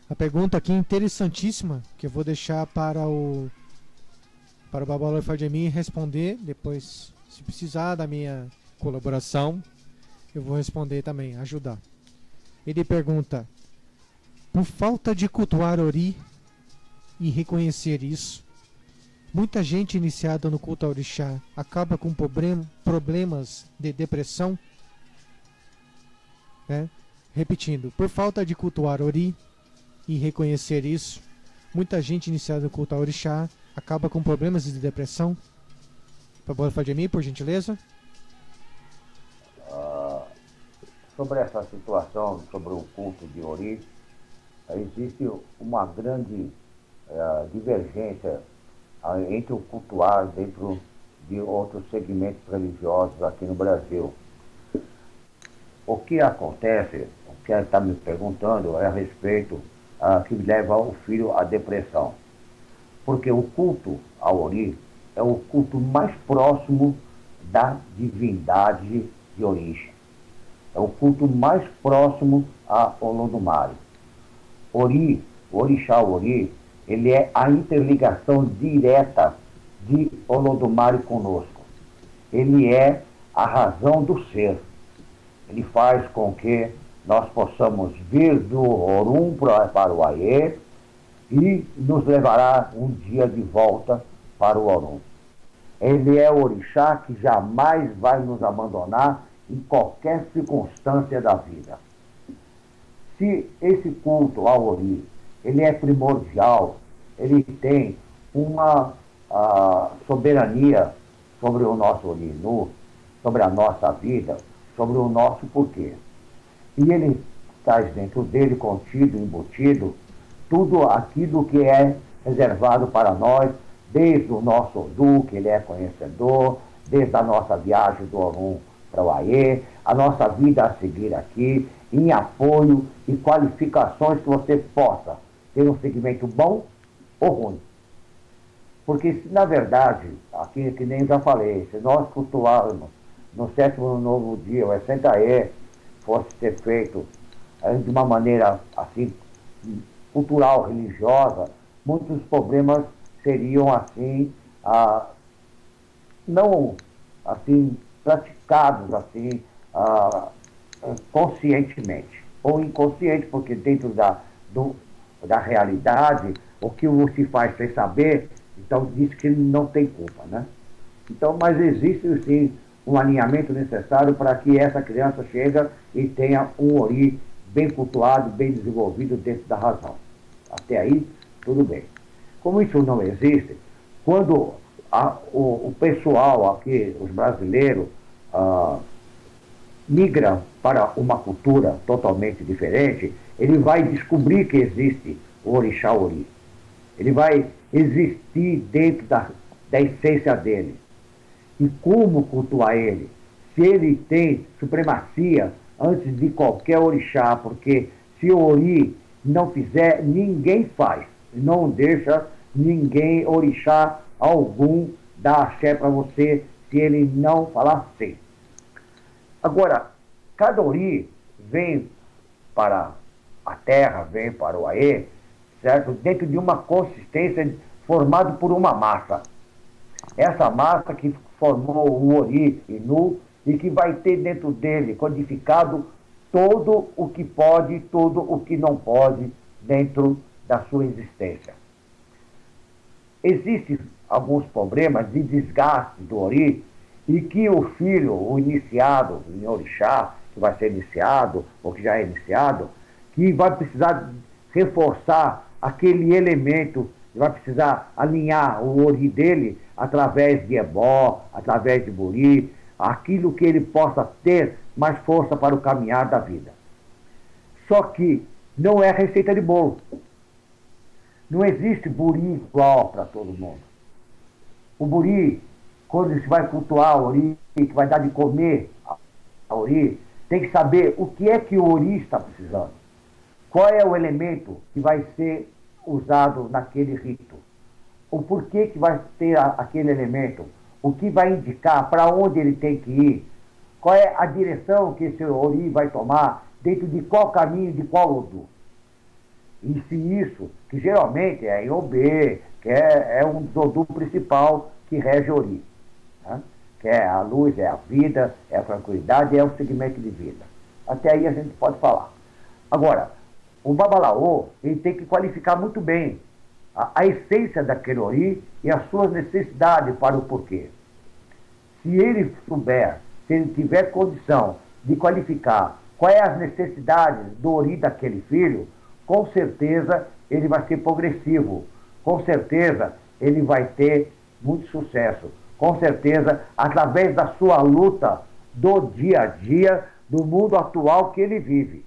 A pergunta aqui interessantíssima, que eu vou deixar para o Babalao Fademi responder depois, se precisar da minha colaboração, eu vou responder também, ajudar. Ele pergunta: por falta de cultuar Ori e reconhecer isso, muita gente iniciada no culto ao orixá acaba com problemas de depressão? Repetindo, por falta de cultuar Ori e reconhecer isso, muita gente iniciada no culto ao orixá acaba com problemas de depressão? Babalao Fademi, por gentileza. Sobre essa situação, sobre o culto de Ori, existe uma grande divergência entre o cultuar dentro de outros segmentos religiosos aqui no Brasil. O que acontece, o que ela está me perguntando é a respeito que leva o filho à depressão. Porque o culto ao Ori é o culto mais próximo da divindade de origem. É o culto mais próximo a Olodumare. Ori, o orixá Ori, ele é a interligação direta de Olodumare conosco. Ele é a razão do ser. Ele faz com que nós possamos vir do Orum para o Aie e nos levará um dia de volta para o Orum. Ele é o orixá que jamais vai nos abandonar em qualquer circunstância da vida. Se esse culto ao Ori, ele é primordial, ele tem uma soberania sobre o nosso Orinu, sobre a nossa vida, sobre o nosso porquê. E ele traz dentro dele, contido, embutido, tudo aquilo que é reservado para nós, desde o nosso Odu, que ele é conhecedor, desde a nossa viagem do Orum para o Aie, a nossa vida a seguir aqui, em apoio e qualificações que você possa ter um segmento bom ou ruim. Porque, se, na verdade, aqui que nem eu já falei, se nós cultuarmos no 7º novo dia, o Essentaê, fosse ser feito de uma maneira assim, cultural, religiosa, muitos problemas seriam assim, não assim, praticados assim, conscientemente ou inconsciente, porque dentro da realidade, o que se faz sem saber, então diz que não tem culpa, né? Então, mas existe sim um alinhamento necessário para que essa criança chegue e tenha um Ori bem cultuado, bem desenvolvido dentro da razão. Até aí, tudo bem. Como isso não existe, quando o pessoal aqui, os brasileiros, migram para uma cultura totalmente diferente, ele vai descobrir que existe o orixá Ori. Ele vai existir dentro da essência dele. E como cultuar ele? Se ele tem supremacia antes de qualquer orixá, porque se o Ori não fizer, ninguém faz. Não deixa ninguém, orixá algum, dar axé para você, se ele não falar sim. Agora, cada Ori vem para a terra, vem para o Aê, certo? Dentro de uma consistência formada por uma massa. Essa massa que formou o Ori Inu e que vai ter dentro dele codificado todo o que pode, todo o que não pode dentro da sua existência. Existem alguns problemas de desgaste do Ori e que o filho, o iniciado em orixá, que vai ser iniciado ou que já é iniciado, que vai precisar reforçar aquele elemento, vai precisar alinhar o Ori dele através de ebó, através de buri, aquilo que ele possa ter mais força para o caminhar da vida. Só que não é receita de bolo. Não existe buri igual para todo mundo. O buri, quando se vai cultuar o Ori, que vai dar de comer a Ori, tem que saber o que é que o Ori está precisando. Qual é o elemento que vai ser usado naquele rito? O porquê que vai ter aquele elemento? O que vai indicar para onde ele tem que ir? qual é a direção que esse ori vai tomar, dentro de qual caminho, de qual Odu. E se isso, que geralmente é em Obê, que é um dos Odu principal que rege Ori, né? Que é a luz, é a vida, é a tranquilidade, é o segmento de vida. Até aí a gente pode falar. Agora, o Babalaô, ele tem que qualificar muito bem a essência daquele Ori e as suas necessidades para o porquê. Se ele souber, se ele tiver condição de qualificar quais as necessidades do Ori daquele filho, com certeza ele vai ser progressivo, com certeza ele vai ter muito sucesso, com certeza através da sua luta do dia a dia, do mundo atual que ele vive.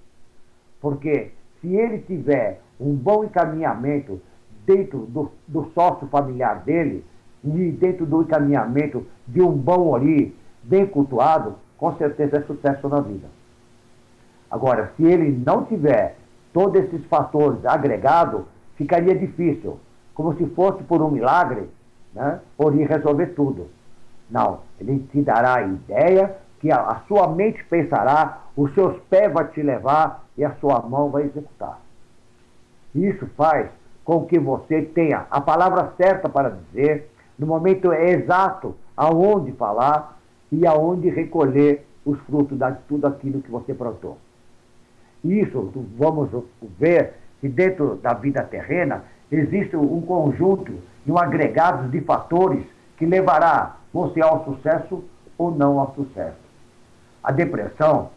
Porque se ele tiver um bom encaminhamento dentro do sócio familiar dele, e dentro do encaminhamento de um bom Ori, bem cultuado, com certeza é sucesso na vida. Agora, se ele não tiver todos esses fatores agregados, ficaria difícil, como se fosse por um milagre, né, Ori resolver tudo. Não, ele te dará a ideia, que a sua mente pensará, os seus pés vão te levar e a sua mão vai executar. Isso faz com que você tenha a palavra certa para dizer, no momento exato, aonde falar e aonde recolher os frutos de tudo aquilo que você plantou. Isso, vamos ver que dentro da vida terrena existe um conjunto e um agregado de fatores que levará você ao sucesso ou não ao sucesso. A depressão,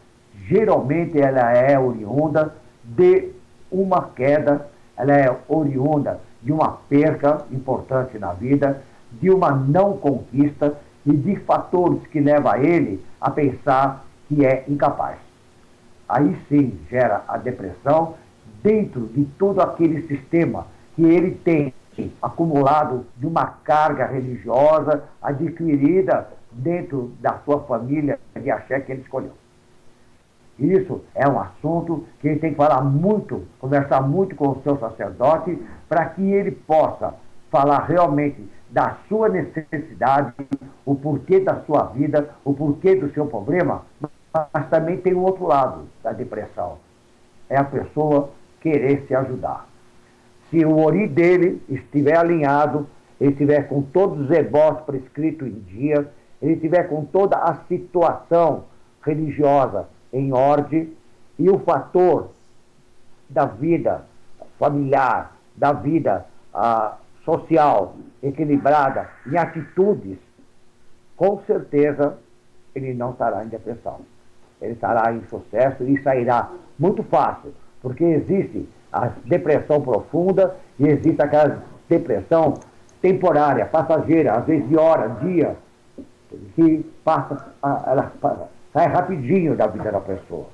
geralmente, ela é oriunda de uma queda, ela é oriunda de uma perca importante na vida, de uma não conquista e de fatores que levam ele a pensar que é incapaz. Aí sim gera a depressão dentro de todo aquele sistema que ele tem acumulado de uma carga religiosa adquirida dentro da sua família de axé que ele escolheu. Isso é um assunto que ele tem que falar muito, conversar muito com o seu sacerdote, para que ele possa falar realmente da sua necessidade, o porquê da sua vida, o porquê do seu problema, mas também tem o outro lado da depressão. É a pessoa querer se ajudar. Se o Ori dele estiver alinhado, ele estiver com todos os ebós prescritos em dia, ele estiver com toda a situação religiosa em ordem, e o fator da vida familiar, da vida social equilibrada, em atitudes, com certeza ele não estará em depressão. Ele estará em sucesso e sairá muito fácil, porque existe a depressão profunda e existe aquela depressão temporária, passageira, às vezes de hora, dia, que ela sai rapidinho da vida da pessoa.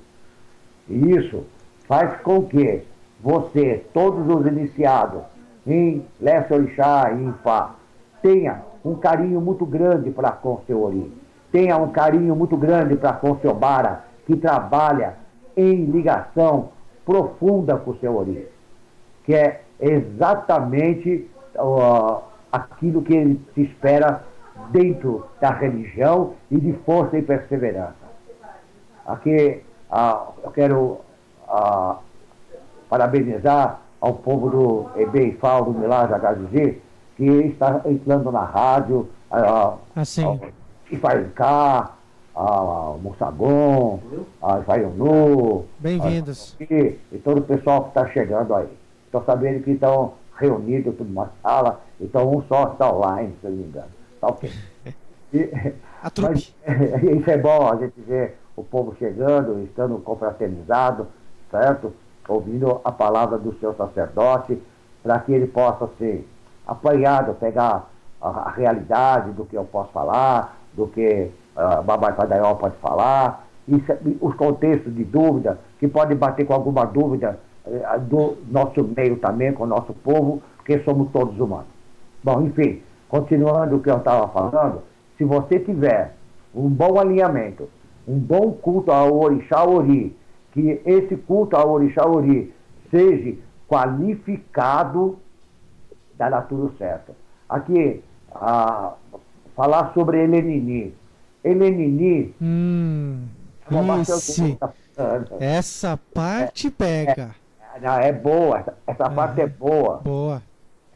E isso faz com que você, todos os iniciados em Leste Orixá e em Fá, tenha um carinho muito grande para com seu Ori, tenha um carinho muito grande para com seu Bara, que trabalha em ligação profunda com o seu Ori, que é exatamente aquilo que ele se espera dentro da religião e de força e perseverança. Aqui eu quero parabenizar ao povo do Ebeifal, do Milagre HGG, que está entrando na rádio, Ifaiká, Mussagon, Ifaionu, bem-vindos. E todo o pessoal que está chegando aí. Estou sabendo que estão reunidos numa sala, então um só está online, se eu não me engano. Tá ok. A trupe. Mas, isso é bom, a gente ver o povo chegando, estando confraternizado, certo? Ouvindo a palavra do seu sacerdote, para que ele possa ser apanhado, pegar a realidade do que eu posso falar, do que Babai Fadaiol pode falar, e os contextos de dúvida, que podem bater com alguma dúvida do nosso meio também, com o nosso povo, porque somos todos humanos. Bom, enfim, continuando o que eu estava falando, se você tiver um bom alinhamento, um bom culto ao Orixá Ori, que esse culto ao Orixá Ori seja qualificado, dará tudo certo. Aqui, falar sobre Elenini, Elenini. Esse. Essa parte pega. É boa, essa parte é boa. Boa.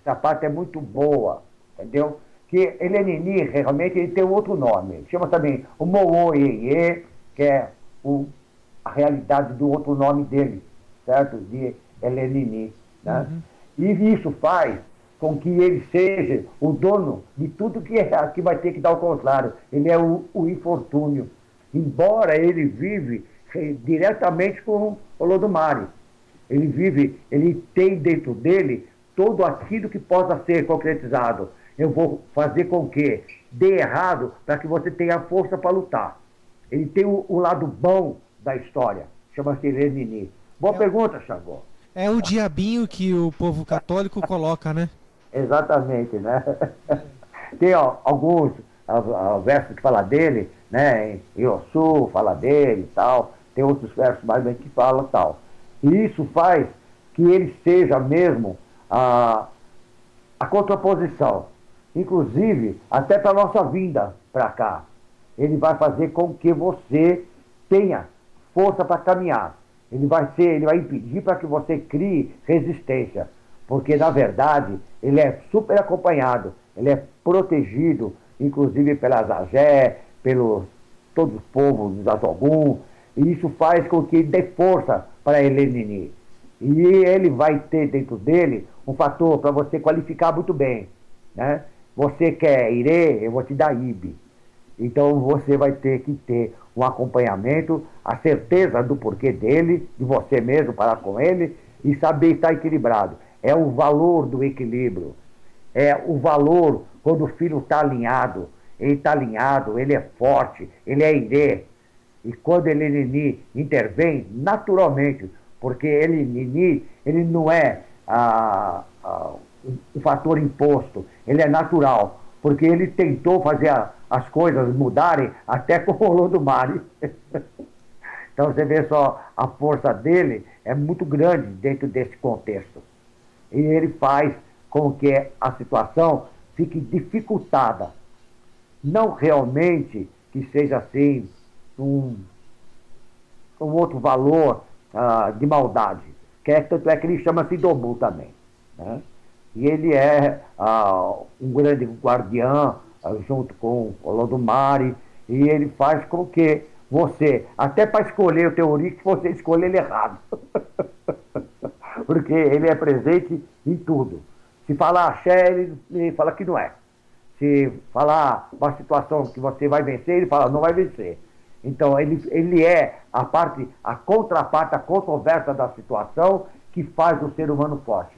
Essa parte é muito boa, entendeu? Que Elenini, realmente, ele tem outro nome. Chama também o Moô-Iê, que é a realidade do outro nome dele, certo? De Elenini, né? E isso faz com que ele seja o dono de tudo que vai ter que dar o contrário. Ele é o infortúnio. Embora ele vive diretamente com o Olodumare. Ele tem dentro dele todo aquilo que possa ser concretizado. Eu vou fazer com que dê errado para que você tenha força para lutar. Ele tem o lado bom da história. Chama-se Elenini. Boa pergunta, Xangô. É o diabinho que o povo católico coloca, né? Exatamente, né? Tem alguns versos que falam dele, né? Em Ossu fala dele e tal. Tem outros versos mais bem que falam tal. E isso faz que ele seja mesmo a contraposição. Inclusive, até para a nossa vinda para cá. Ele vai fazer com que você tenha força para caminhar. Ele vai impedir para que você crie resistência. Porque, na verdade, ele é super acompanhado. Ele é protegido, inclusive pelas Agé, pelos todos os povos dos Azogum. E isso faz com que dê força para Elenini. E ele vai ter dentro dele um fator para você qualificar muito bem, né? Você quer Irê, eu vou te dar Ibe. Então você vai ter que ter um acompanhamento, a certeza do porquê dele, de você mesmo para com ele, e saber estar equilibrado. É o valor do equilíbrio. É o valor quando o filho está alinhado. Ele está alinhado, ele é forte, ele é Irê. E quando Elenini intervém, naturalmente, porque Elenini, ele não é um fator imposto, ele é natural, porque ele tentou fazer as coisas mudarem até com o Olodumare. Então você vê só, a força dele é muito grande dentro desse contexto. E ele faz com que a situação fique dificultada. Não realmente que seja assim um outro valor de maldade. Tanto é que ele chama-se Dobu também, né? E ele é um grande guardião junto com o Olodumare, e ele faz com que você, até para escolher o teu Ori, que você escolha ele errado. Porque ele é presente em tudo. Se falar axé, ele fala que não é. Se falar uma situação que você vai vencer, ele fala não vai vencer. Então, ele é a contraparte, a controversa da situação que faz o ser humano forte.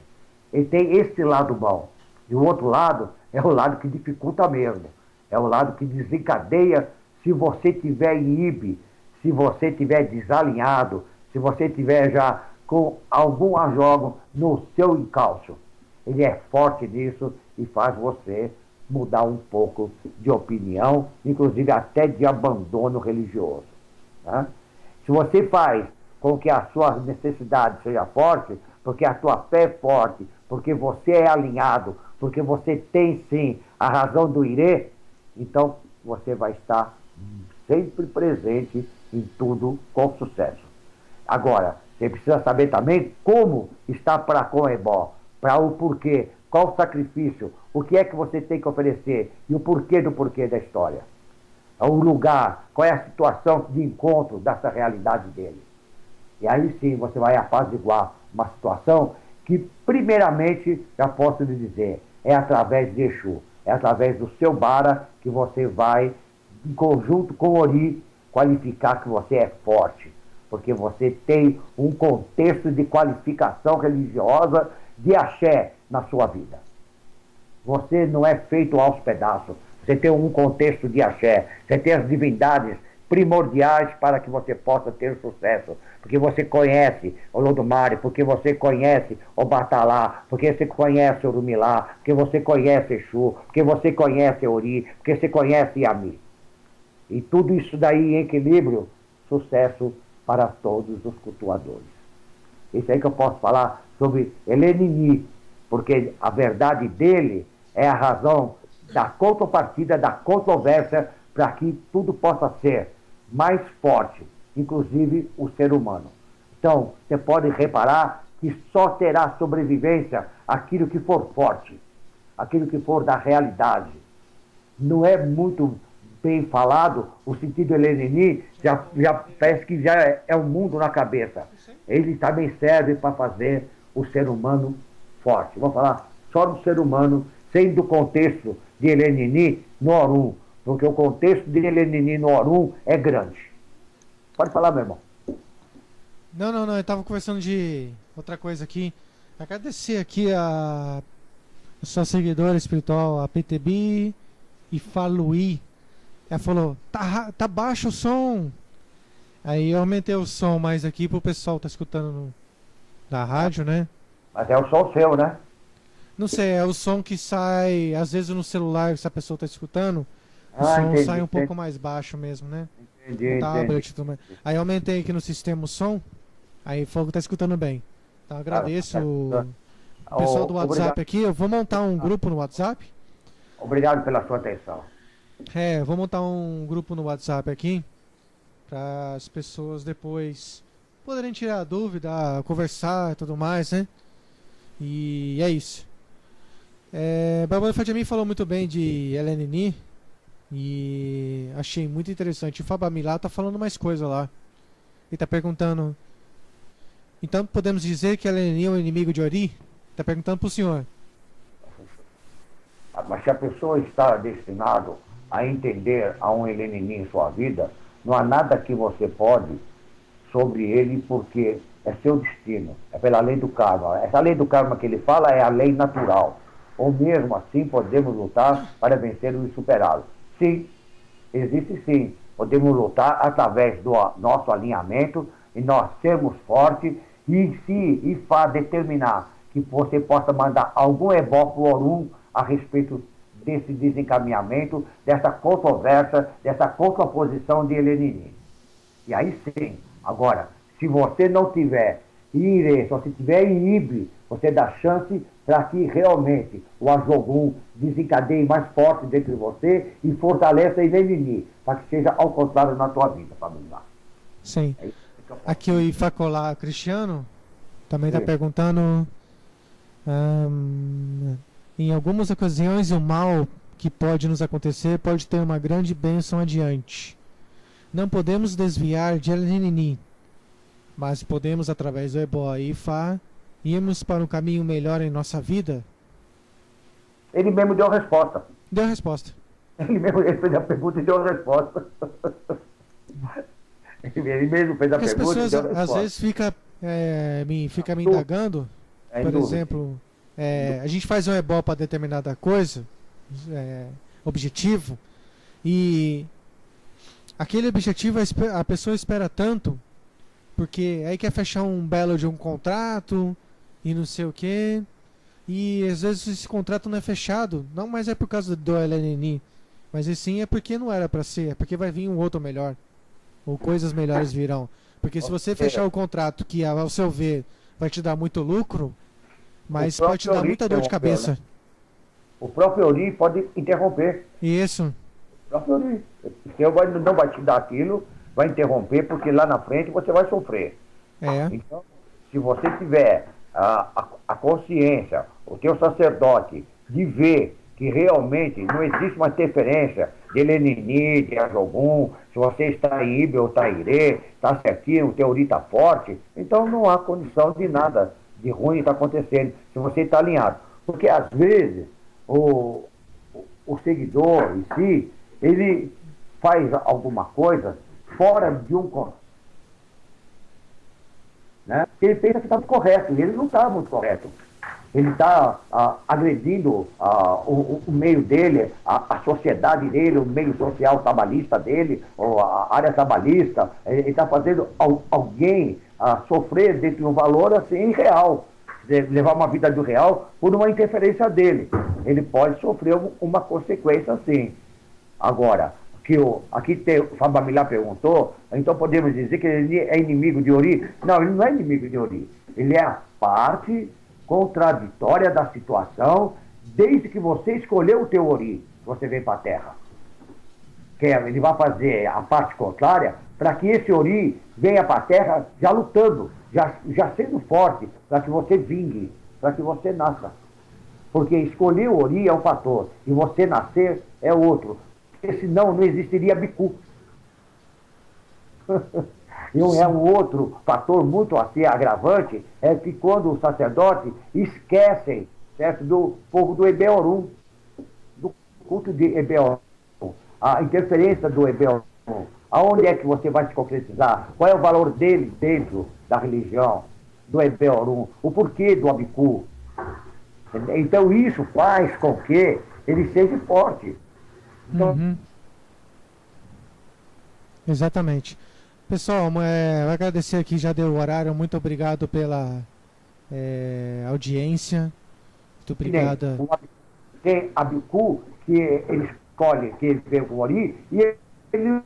Ele tem esse lado bom. E o outro lado é o lado que dificulta mesmo. É o lado que desencadeia se você tiver inibe, se você tiver desalinhado, se você tiver já com algum ajogo no seu encalço. Ele é forte nisso e faz você mudar um pouco de opinião, inclusive até de abandono religioso, né? Se você faz com que a sua necessidade seja forte, porque a tua fé é forte, porque você é alinhado, porque você tem sim a razão do Irê, então você vai estar sempre presente em tudo com sucesso. Agora, você precisa saber também como está para com Ebó, para o porquê, qual o sacrifício, o que é que você tem que oferecer e o porquê do porquê da história. O lugar, qual é a situação de encontro dessa realidade dele. E aí sim você vai apaziguar uma situação que, primeiramente, já posso lhe dizer, é através de Exu, é através do seu Bara que você vai, em conjunto com o Ori, qualificar que você é forte. Porque você tem um contexto de qualificação religiosa de axé na sua vida. Você não é feito aos pedaços. Você tem um contexto de axé. Você tem as divindades primordiais para que você possa ter sucesso. Porque você conhece o Olodumare, porque você conhece o Batalá, porque você conhece o Orumilá, porque você conhece Exu, porque você conhece Ori, porque você conhece Yami. E tudo isso daí em equilíbrio, sucesso para todos os cultuadores. Isso aí que eu posso falar sobre Elenini, porque a verdade dele é a razão da contrapartida, da controvérsia para que tudo possa ser mais forte, inclusive o ser humano. Então, você pode reparar que só terá sobrevivência aquilo que for forte, aquilo que for da realidade. Não é muito bem falado, o sentido Helenini já parece que já é um mundo na cabeça. Ele também serve para fazer o ser humano forte. Vamos falar só do ser humano, sem do contexto de Helenini no Orum, porque o contexto de Helenini no Orum é grande. Pode falar, meu irmão. Não, eu tava conversando de outra coisa aqui. Agradecer aqui a sua seguidora espiritual, a PTB e Faluí. Ela falou, tá baixo o som. Aí eu aumentei o som mais aqui pro pessoal tá escutando da rádio, né? Mas é o som seu, né? Não sei, é o som que sai, às vezes no celular, se a pessoa tá escutando, o som Entendi, sai um entendi. pouco mais baixo mesmo, né? Entendi, No tablet entendi. e tudo mais. Aí eu aumentei aqui no sistema o som, aí o fogo tá escutando bem. Então agradeço o pessoal do WhatsApp Obrigado. aqui. Eu vou montar um grupo no WhatsApp. Obrigado pela sua atenção. Eu vou montar um grupo no WhatsApp aqui para as pessoas depois poderem tirar dúvida, conversar e tudo mais, né? E é isso. Bárbara Fadjemi falou muito bem de Helenini e achei muito interessante. O Fabamilá tá falando mais coisa lá. Ele tá perguntando. Então podemos dizer que Helenini é o inimigo de Ori? Tá perguntando pro senhor. Mas se a pessoa está destinada a entender a um Helenini em sua vida, não há nada que você pode sobre ele, porque é seu destino, é pela lei do karma. Essa lei do karma que ele fala é a lei natural. Ou mesmo assim podemos lutar para vencê-lo e superá-lo. Sim, existe sim. Podemos lutar através do nosso alinhamento e nós sermos fortes e se Ifá determinar que você possa mandar algum ebó para o Orum a respeito desse desencaminhamento, dessa controvérsia, dessa contraposição de Helenini. E aí sim, agora, se você não tiver Ire, se você tiver em Ibre, você dá chance para que realmente o Ajogum desencadeie mais forte dentro de você e fortaleça a Helenini, para que seja ao contrário na tua vida, familiar. Sim. É isso que eu posso Aqui o Ifacolá Cristiano também está Sim. perguntando em algumas ocasiões o mal que pode nos acontecer pode ter uma grande bênção adiante. Não podemos desviar de Helenini, mas podemos através do Ebó e Ifá irmos para um caminho melhor em nossa vida? Ele mesmo deu a resposta. Deu a resposta. Ele fez a pergunta e deu a resposta. Ele mesmo fez a Porque as pergunta e pessoas deu a às resposta. vezes fica me indagando. É em Por dúvida. exemplo, a gente faz um ebó para determinada coisa, objetivo, e aquele objetivo a pessoa espera tanto, porque aí quer fechar um belo de um contrato e não sei o que, e às vezes esse contrato não é fechado, não mais é por causa do LNN, mas sim é porque não era para ser, é porque vai vir um outro melhor, ou coisas melhores virão. Porque se você fechar o contrato que, ao seu ver, vai te dar muito lucro, mas pode te dar muita dor de cabeça. Né? O próprio Ori pode interromper. Isso. O próprio Ori. Se eu não vai te dar aquilo, vai interromper, porque lá na frente você vai sofrer. Então, se você tiver a consciência, o teu sacerdote, de ver que realmente não existe uma interferência de Helenini, de Ajogum, se você está em Ibe ou Tairê, está certinho, o teu Ori está forte, então não há condição de nada de ruim está acontecendo, se você está alinhado. Porque às vezes o seguidor em si, ele faz alguma coisa fora de um conceito. Né? Ele pensa que está correto, e ele não está muito correto. Ele está agredindo o meio dele, a sociedade dele, o meio social trabalhista dele, ou a área trabalhista. Ele está fazendo alguém sofrer dentro de um valor assim real, levar uma vida do real por uma interferência dele. Ele pode sofrer uma consequência assim. Agora, aqui o Fabamilá perguntou, então podemos dizer que ele é inimigo de Ori? Não, ele não é inimigo de Ori. Ele é a parte contraditória da situação, desde que você escolheu o teu Ori, você vem para a Terra. ele vai fazer a parte contrária para que esse Ori venha para a Terra já lutando, já sendo forte, para que você vingue, para que você nasça. Porque escolher o Ori é um fator, e você nascer é outro. Porque senão não existiria Biku. E é um outro fator muito assim agravante, é que quando os sacerdotes esquecem, certo, do povo do Ebeorum, do culto de Ebeorum, a interferência do Ebeorum, aonde é que você vai se concretizar, qual é o valor dele dentro da religião do Ebeorum, o porquê do Abiku. Então isso faz com que ele seja forte. Então, Exatamente. Pessoal, eu agradecer aqui, já deu o horário, muito obrigado pela audiência. Muito obrigado. Tem Abiku que ele escolhe, que ele vê o Ori, e ele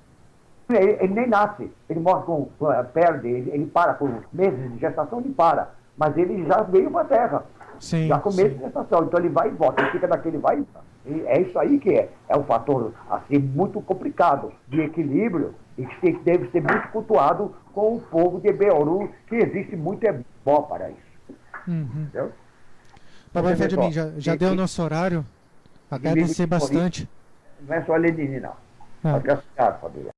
nem nasce. Ele morre perde, ele para com meses de gestação, ele para. Mas ele já veio para a Terra. Sim, já com meses de gestação. Então ele vai e volta, ele fica daquele vai e volta. E é isso aí que é um fator assim, muito complicado de equilíbrio e que deve ser muito cultuado com o povo de Ebeorum, que existe muito ebó para isso. Entendeu? Papai Vladimir, já deu o nosso horário. Agradecer bastante. Não é só Lenine, não. Obrigado, família.